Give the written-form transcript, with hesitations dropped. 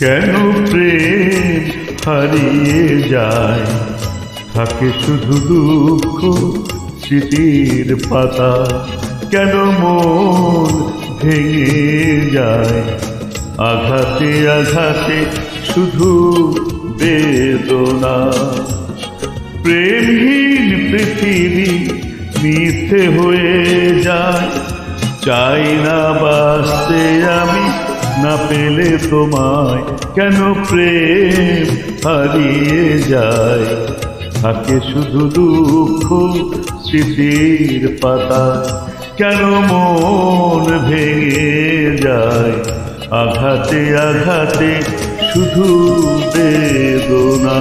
কেন প্রেম হারিয়ে যায়, থাকে শুধু দুঃখ স্মৃতির পাতা। কেন মন ভেঙে যায়, আঘাতে আঘাতে শুধু বেদনা। প্রেমহীন পৃথিবী মিথ্যে হয়ে যায়, চাই না বাঁচতে আমি না পেলে তোমায়। কেন প্রেম হারিয়ে যায়, থাকে শুধু দুঃখ স্মৃতির পাতা। কেন মন ভেঙে যায়, আঘাতে আঘাতে শুধু বেদনা।